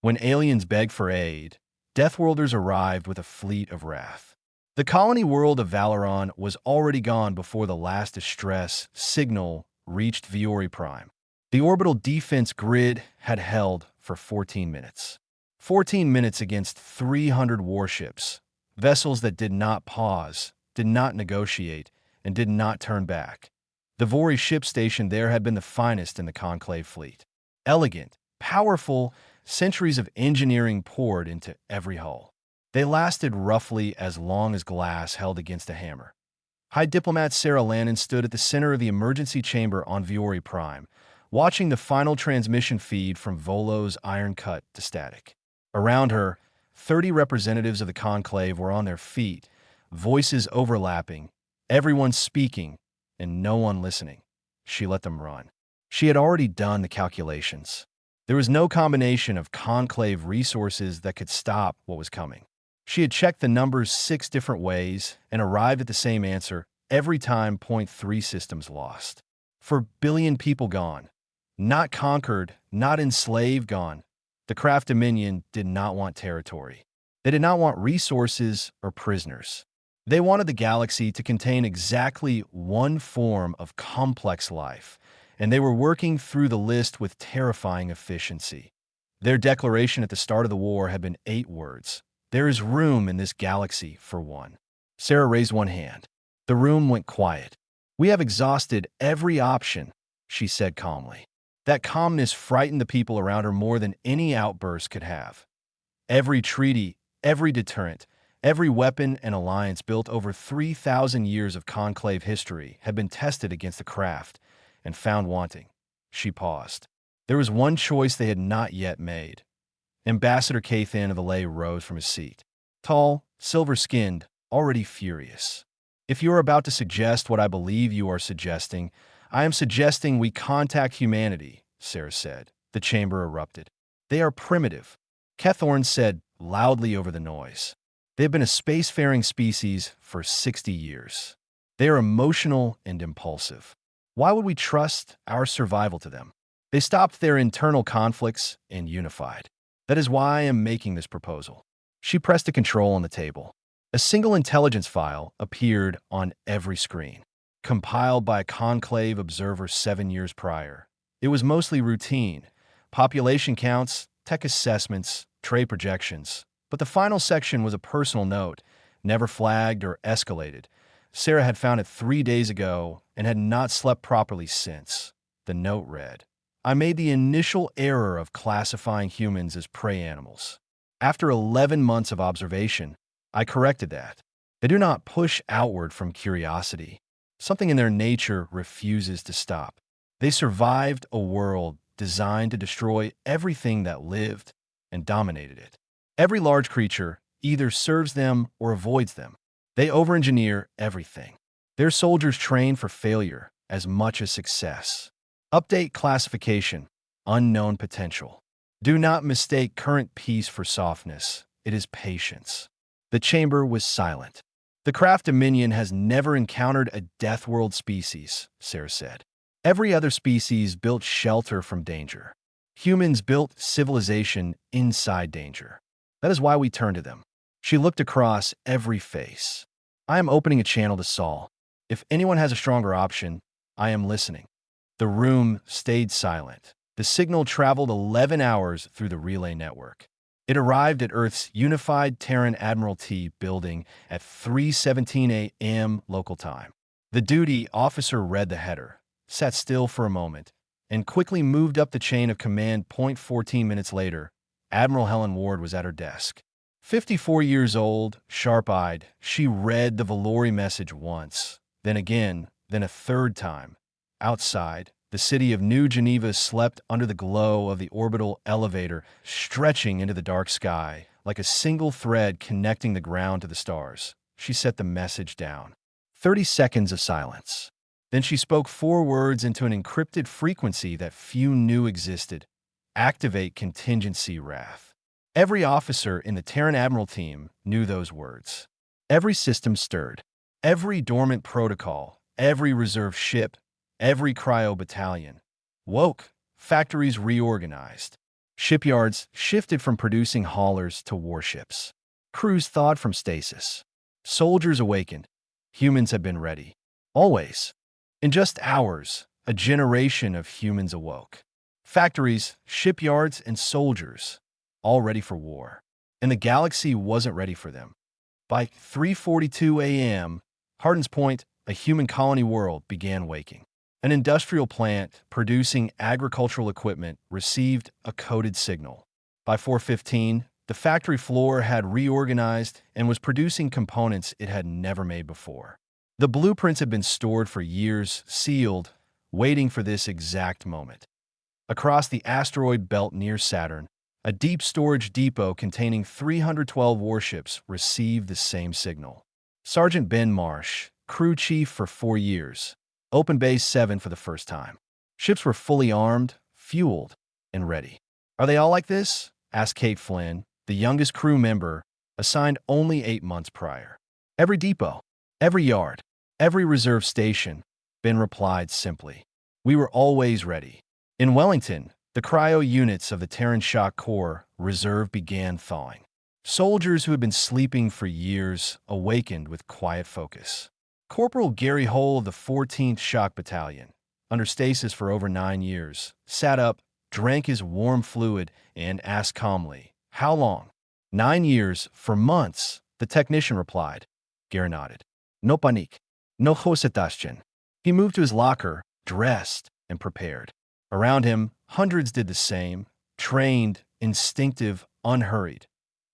When aliens begged for aid, Deathworlders arrived with a fleet of wrath. The colony world of Valoron was already gone before the last distress signal reached Viore Prime. The orbital defense grid had held for 14 minutes. 14 minutes against 300 warships, vessels that did not pause, did not negotiate, and did not turn back. The Vori ship station there had been the finest in the Conclave fleet. Elegant, powerful, centuries of engineering poured into every hull. They lasted roughly as long as glass held against a hammer. High Diplomat Sarah Lannon stood at the center of the emergency chamber on Viore Prime, watching the final transmission feed from Volo's iron cut to static. Around her, 30 representatives of the Conclave were on their feet, voices overlapping, everyone speaking, and no one listening. She let them run. She had already done the calculations. There was no combination of Conclave resources that could stop what was coming. She had checked the numbers 6 different ways and arrived at the same answer every time. 0.3 systems lost. 4 billion people gone. Not conquered, not enslaved, gone. The Craft Dominion did not want territory. They did not want resources or prisoners. They wanted the galaxy to contain exactly one form of complex life, and they were working through the list with terrifying efficiency. Their declaration at the start of the war had been 8 words. There is room in this galaxy for one. Sarah raised one hand. The room went quiet. We have exhausted every option, she said calmly. That calmness frightened the people around her more than any outburst could have. Every treaty, every deterrent, every weapon and alliance built over 3,000 years of Conclave history had been tested against the craft and found wanting. She paused. There was one choice they had not yet made. Ambassador Kathan of the Lay rose from his seat. Tall, silver-skinned, already furious. If you are about to suggest what I believe you are suggesting, I am suggesting we contact humanity, Sarah said. The chamber erupted. They are primitive, Kethorn said loudly over the noise. They have been a spacefaring species for 60 years. They are emotional and impulsive. Why would we trust our survival to them? They stopped their internal conflicts and unified. That is why I am making this proposal. She pressed a control on the table. A single intelligence file appeared on every screen, compiled by a Conclave observer 7 years prior. It was mostly routine, population counts, tech assessments, trade projections. But the final section was a personal note, never flagged or escalated. Sarah had found it 3 days ago and had not slept properly since. The note read, I made the initial error of classifying humans as prey animals. After 11 months of observation, I corrected that. They do not push outward from curiosity. Something in their nature refuses to stop. They survived a world designed to destroy everything that lived and dominated it. Every large creature either serves them or avoids them. They over-engineer everything. Their soldiers train for failure as much as success. Update classification, unknown potential. Do not mistake current peace for softness. It is patience. The chamber was silent. The Craft Dominion has never encountered a Deathworld species, Sarah said. Every other species built shelter from danger. Humans built civilization inside danger. That is why we turn to them. She looked across every face. I am opening a channel to Saul. If anyone has a stronger option, I am listening. The room stayed silent. The signal traveled 11 hours through the relay network. It arrived at Earth's Unified Terran Admiralty building at 3:17 a.m. local time. The duty officer read the header, sat still for a moment, and quickly moved up the chain of command. 14 minutes later, Admiral Helen Ward was at her desk. 54 years old, sharp-eyed, she read the Valori message once, then again, then a third time. Outside, the city of New Geneva slept under the glow of the orbital elevator, stretching into the dark sky, like a single thread connecting the ground to the stars. She set the message down. 30 seconds of silence. Then she spoke 4 words into an encrypted frequency that few knew existed. Activate contingency wrath. Every officer in the Terran Admiral team knew those words. Every system stirred. Every dormant protocol, every reserve ship, every cryo battalion woke. Factories reorganized. Shipyards shifted from producing haulers to warships. Crews thawed from stasis. Soldiers awakened. Humans had been ready. Always. In just hours, a generation of humans awoke. Factories, shipyards, and soldiers, all ready for war. And the galaxy wasn't ready for them. By 3:42 a.m., Hardin's Point, a human colony world, began waking. An industrial plant producing agricultural equipment received a coded signal. By 4:15, the factory floor had reorganized and was producing components it had never made before. The blueprints had been stored for years, sealed, waiting for this exact moment. Across the asteroid belt near Saturn, a deep storage depot containing 312 warships received the same signal. Sergeant Ben Marsh, crew chief for 4 years, opened Base 7 for the first time. Ships were fully armed, fueled, and ready. "Are they all like this?" asked Kate Flynn, the youngest crew member, assigned only 8 months prior. "Every depot, every yard, every reserve station," Ben replied simply. "We were always ready." In Wellington, the cryo units of the Terran Shock Corps Reserve began thawing. Soldiers who had been sleeping for years awakened with quiet focus. Corporal Gary Hole of the 14th Shock Battalion, under stasis for over 9 years, sat up, drank his warm fluid, and asked calmly, "How long?" "9 years, for months," the technician replied. Gary nodded. "No panique. No hesitation." He moved to his locker, dressed, and prepared. Around him, hundreds did the same, trained, instinctive, unhurried.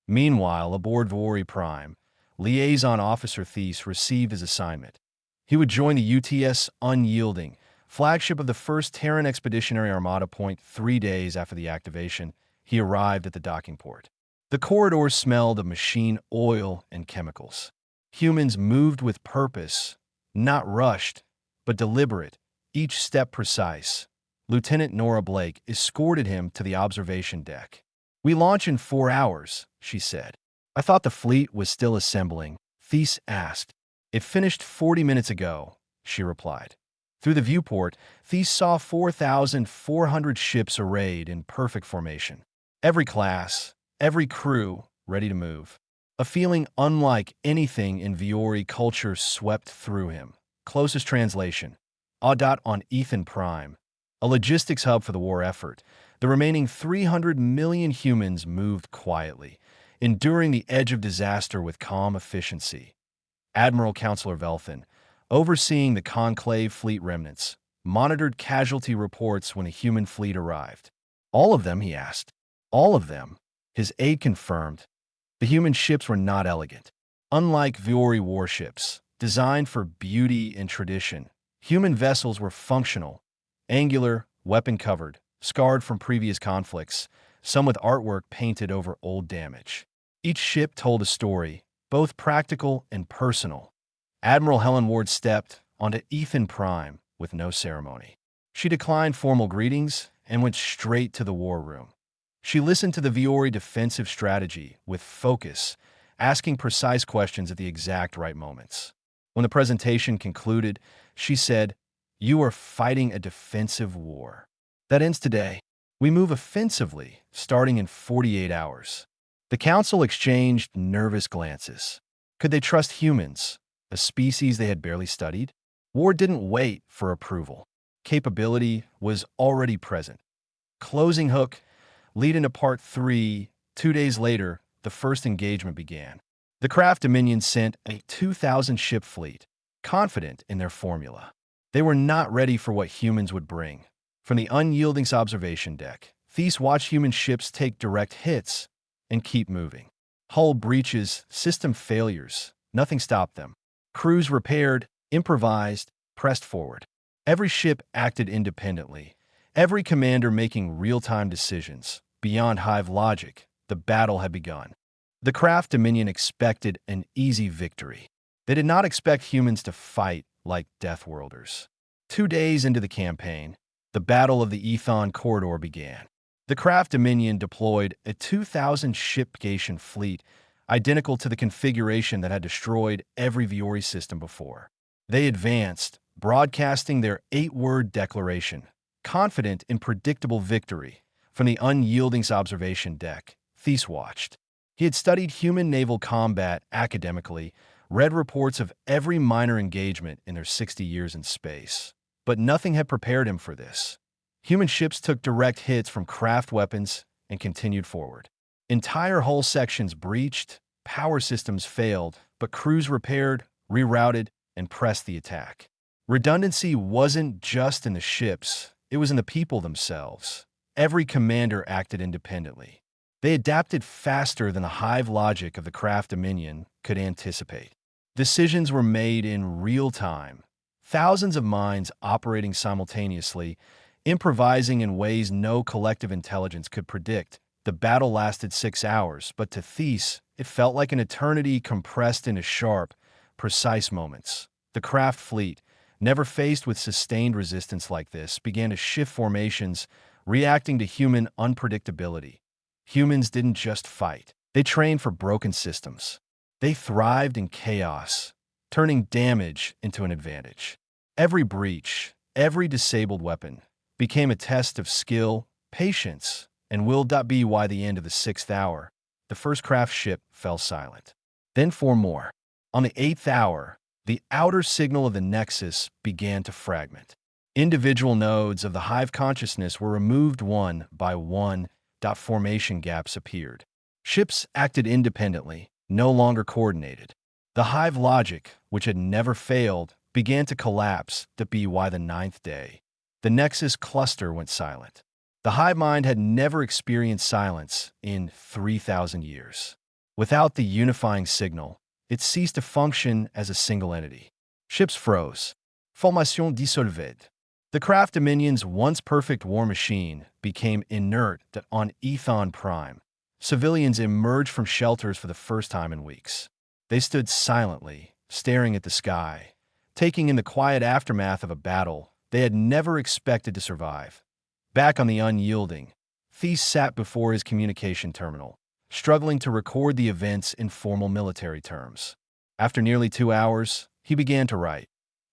Meanwhile, aboard Vori Prime, Liaison Officer Thies received his assignment. He would join the UTS Unyielding, flagship of the 1st Terran Expeditionary Armada. 3 days after the activation, he arrived at the docking port. The corridors smelled of machine oil and chemicals. Humans moved with purpose, not rushed, but deliberate, each step precise. Lieutenant Nora Blake escorted him to the observation deck. "We launch in 4 hours," she said. "I thought the fleet was still assembling," Thies asked. "It finished 40 minutes ago," she replied. Through the viewport, Thies saw 4,400 ships arrayed in perfect formation. Every class, every crew, ready to move. A feeling unlike anything in Viore culture swept through him. Closest translation: Audat on Ethan Prime, a logistics hub for the war effort. The remaining 300 million humans moved quietly, enduring the edge of disaster with calm efficiency. Admiral Counselor Velthin, overseeing the conclave fleet remnants, monitored casualty reports when a human fleet arrived. "All of them?" he asked. "All of them," his aide confirmed. The human ships were not elegant. Unlike Viore warships, designed for beauty and tradition, human vessels were functional, angular, weapon-covered, scarred from previous conflicts, some with artwork painted over old damage. Each ship told a story, both practical and personal. Admiral Helen Ward stepped onto Ethan Prime with no ceremony. She declined formal greetings and went straight to the war room. She listened to the Viore defensive strategy with focus, asking precise questions at the exact right moments. When the presentation concluded, she said, "You are fighting a defensive war. That ends today. We move offensively, starting in 48 hours." The council exchanged nervous glances. Could they trust humans, a species they had barely studied? War didn't wait for approval. Capability was already present. Closing hook, lead into Part 3. 2 days later, the first engagement began. The Craft Dominion sent a 2,000-ship fleet, confident in their formula. They were not ready for what humans would bring. From the Unyielding's observation deck, Thies watched human ships take direct hits and keep moving. Hull breaches, system failures, nothing stopped them. Crews repaired, improvised, pressed forward. Every ship acted independently, every commander making real-time decisions. Beyond hive logic, the battle had begun. The Craft Dominion expected an easy victory. They did not expect humans to fight like Deathworlders. 2 days into the campaign, the Battle of the Ethon Corridor began. The Craft Dominion deployed a 2,000-ship Gatian fleet, identical to the configuration that had destroyed every Viore system before. They advanced, broadcasting their 8-word declaration, confident in predictable victory, From the unyielding observation deck, Thies watched. He had studied human naval combat academically, read reports of every minor engagement in their 60 years in space. But nothing had prepared him for this. Human ships took direct hits from craft weapons and continued forward. Entire hull sections breached, power systems failed, but crews repaired, rerouted, and pressed the attack. Redundancy wasn't just in the ships, it was in the people themselves. Every commander acted independently. They adapted faster than the hive logic of the craft dominion could anticipate. Decisions were made in real time. Thousands of minds operating simultaneously, improvising in ways no collective intelligence could predict. The battle lasted 6 hours, but to Thies, it felt like an eternity compressed into sharp, precise moments. The craft fleet, never faced with sustained resistance like this, began to shift formations, reacting to human unpredictability. Humans didn't just fight. They trained for broken systems. They thrived in chaos, turning damage into an advantage. Every breach, every disabled weapon, became a test of skill, patience, and will. By the end of the 6th hour, the first craft ship fell silent. Then 4 more. On the 8th hour, the outer signal of the Nexus began to fragment. Individual nodes of the hive consciousness were removed one by one. Formation gaps appeared. Ships acted independently, no longer coordinated. The hive logic, which had never failed, began to collapse. By the 9th day, the Nexus cluster went silent. The hive mind had never experienced silence in 3,000 years. Without the unifying signal, it ceased to function as a single entity. Ships froze. Formation dissolved. The craft dominion's once perfect war machine became inert on Ethon Prime. Civilians emerged from shelters for the first time in weeks. They stood silently, staring at the sky, taking in the quiet aftermath of a battle they had never expected to survive. Back on the unyielding, Thies sat before his communication terminal, struggling to record the events in formal military terms. After nearly 2 hours, he began to write.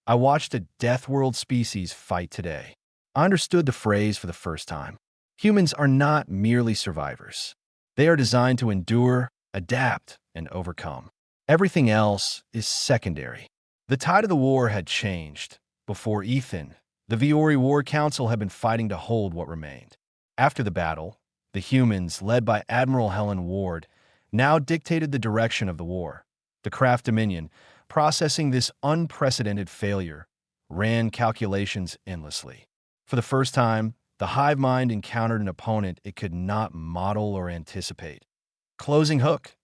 I watched a death-world species fight today. I understood the phrase for the first time. Humans are not merely survivors. They are designed to endure, adapt, and overcome. Everything else is secondary. The tide of the war had changed. Before Ethan, the Viore War Council had been fighting to hold what remained. After the battle, the humans, led by Admiral Helen Ward, now dictated the direction of the war. The craft dominion, processing this unprecedented failure, ran calculations endlessly. For the first time, the hive mind encountered an opponent it could not model or anticipate. Closing hook.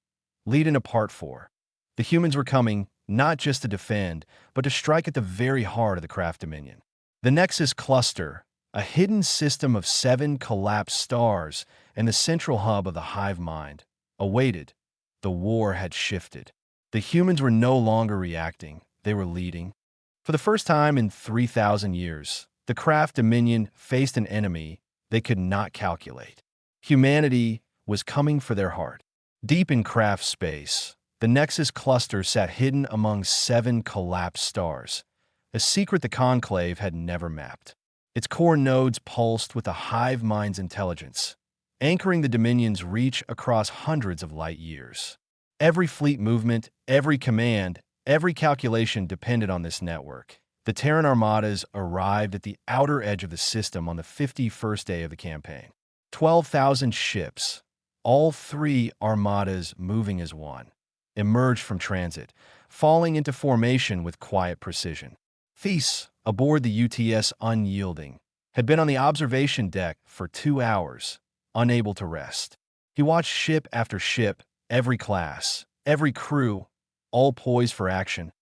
Lead into part 4. The humans were coming, not just to defend, but to strike at the very heart of the craft dominion. The Nexus cluster, a hidden system of 7 collapsed stars and the central hub of the hive mind, awaited. The war had shifted. The humans were no longer reacting, they were leading. For the first time in 3,000 years, the craft dominion faced an enemy they could not calculate. Humanity was coming for their heart. Deep in craft space, the Nexus cluster sat hidden among 7 collapsed stars, a secret the Conclave had never mapped. Its core nodes pulsed with the hive mind's intelligence, anchoring the Dominion's reach across hundreds of light years. Every fleet movement, every command, every calculation depended on this network. The Terran armadas arrived at the outer edge of the system on the 51st day of the campaign. 12,000 ships, all 3 armadas moving as one, emerged from transit, falling into formation with quiet precision. Thies, aboard the UTS Unyielding, had been on the observation deck for 2 hours, unable to rest. He watched ship after ship, every class, every crew, all poised for action.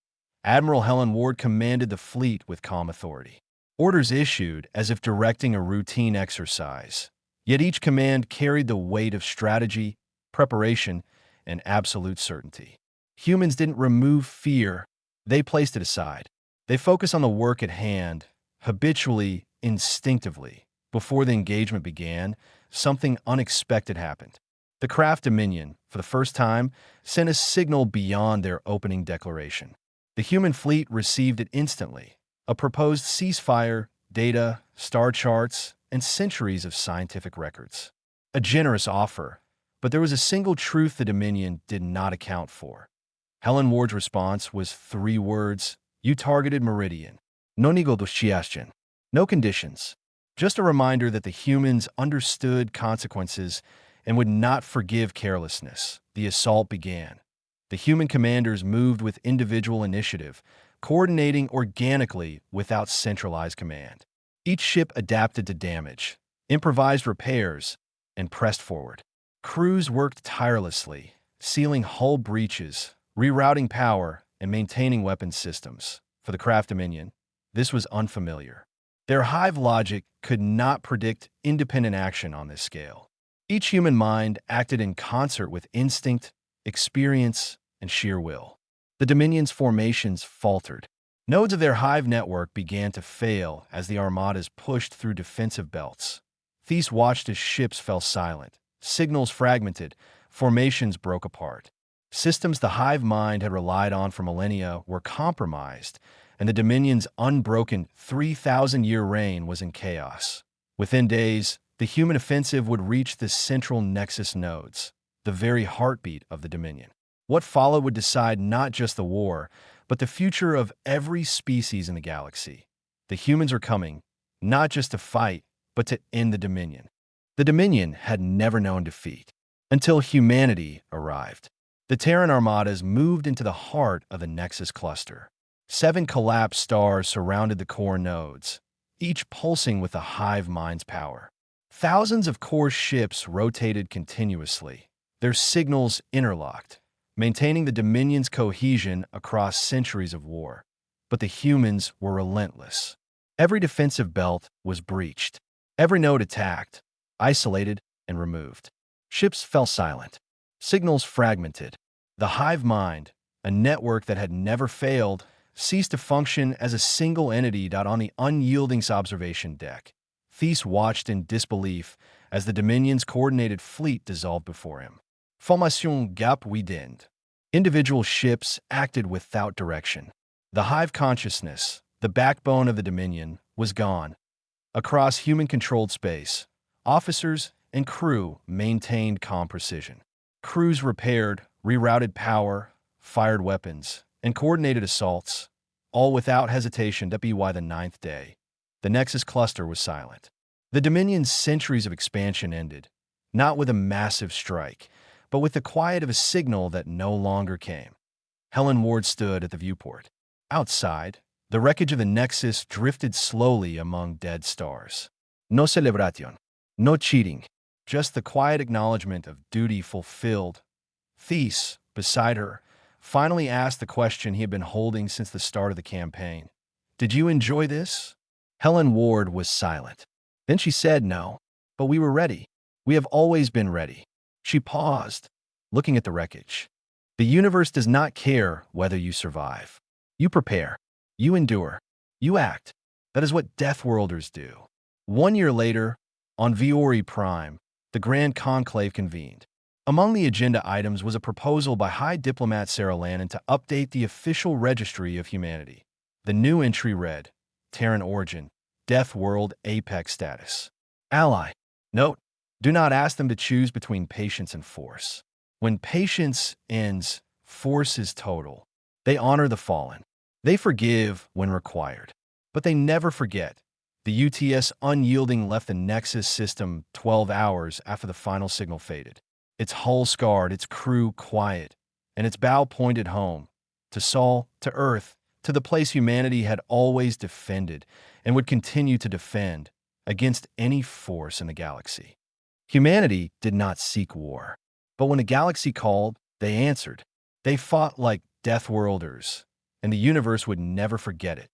Admiral Helen Ward commanded the fleet with calm authority. Orders issued as if directing a routine exercise. Yet each command carried the weight of strategy, preparation, and absolute certainty. Humans didn't remove fear, they placed it aside. They focused on the work at hand, habitually, instinctively. Before the engagement began, something unexpected happened. The craft dominion, for the first time, sent a signal beyond their opening declaration. The human fleet received it instantly. A proposed ceasefire, data, star charts, and centuries of scientific records. A generous offer, but there was a single truth the Dominion did not account for. Helen Ward's response was 3 words: "You targeted Meridian. No negociation. No conditions." Just a reminder that the humans understood consequences and would not forgive carelessness. The assault began. The human commanders moved with individual initiative, coordinating organically without centralized command. Each ship adapted to damage, improvised repairs, and pressed forward. Crews worked tirelessly, sealing hull breaches, rerouting power, and maintaining weapons systems. For the craft Dominion, this was unfamiliar. Their hive logic could not predict independent action on this scale. Each human mind acted in concert with instinct, experience, and sheer will. The Dominion's formations faltered. Nodes of their hive network began to fail as the armadas pushed through defensive belts. Thieves watched as ships fell silent, signals fragmented, formations broke apart. Systems the hive mind had relied on for millennia were compromised, and the Dominion's unbroken 3,000-year reign was in chaos. Within days, the human offensive would reach the central nexus nodes, the very heartbeat of the Dominion. What followed would decide not just the war, but the future of every species in the galaxy. The humans are coming, not just to fight, but to end the Dominion. The Dominion had never known defeat, until humanity arrived. The Terran armadas moved into the heart of the Nexus cluster. 7 collapsed stars surrounded the core nodes, each pulsing with the hive mind's power. Thousands of core ships rotated continuously, their signals interlocked, maintaining the Dominion's cohesion across centuries of war. But the humans were relentless. Every defensive belt was breached, every node attacked, isolated, and removed. Ships fell silent, signals fragmented. The hive mind, a network that had never failed, ceased to function as a single entity on the unyielding observation deck. Thies watched in disbelief as the Dominion's coordinated fleet dissolved before him. Formation gap widened. Individual ships acted without direction. The hive consciousness, the backbone of the Dominion, was gone. Across human-controlled space, officers and crew maintained calm precision. Crews repaired, rerouted power, fired weapons, and coordinated assaults, all without hesitation. That be why the 9th day, the Nexus cluster was silent. The Dominion's centuries of expansion ended, not with a massive strike, but with the quiet of a signal that no longer came. Helen Ward stood at the viewport. Outside, the wreckage of the Nexus drifted slowly among dead stars. No celebration, no cheating, just the quiet acknowledgement of duty fulfilled. Thies, beside her, finally asked the question he had been holding since the start of the campaign. "Did you enjoy this?" Helen Ward was silent. Then she said, "No, but we were ready. We have always been ready." She paused, looking at the wreckage. The universe does not care whether you survive. You prepare. You endure. You act. That is what Deathworlders do. 1 year later, on Viore Prime, the Grand Conclave convened. Among the agenda items was a proposal by High Diplomat Sarah Lannon to update the official registry of humanity. The new entry read, Terran origin, Death World Apex status. Ally. Note, do not ask them to choose between patience and force. When patience ends, force is total. They honor the fallen. They forgive when required. But they never forget. The UTS Unyielding left the Nexus system 12 hours after the final signal faded. Its hull scarred, its crew quiet, and its bow pointed home, to Sol, to Earth, to the place humanity had always defended and would continue to defend against any force in the galaxy. Humanity did not seek war, but when the galaxy called, they answered. They fought like Deathworlders, and the universe would never forget it.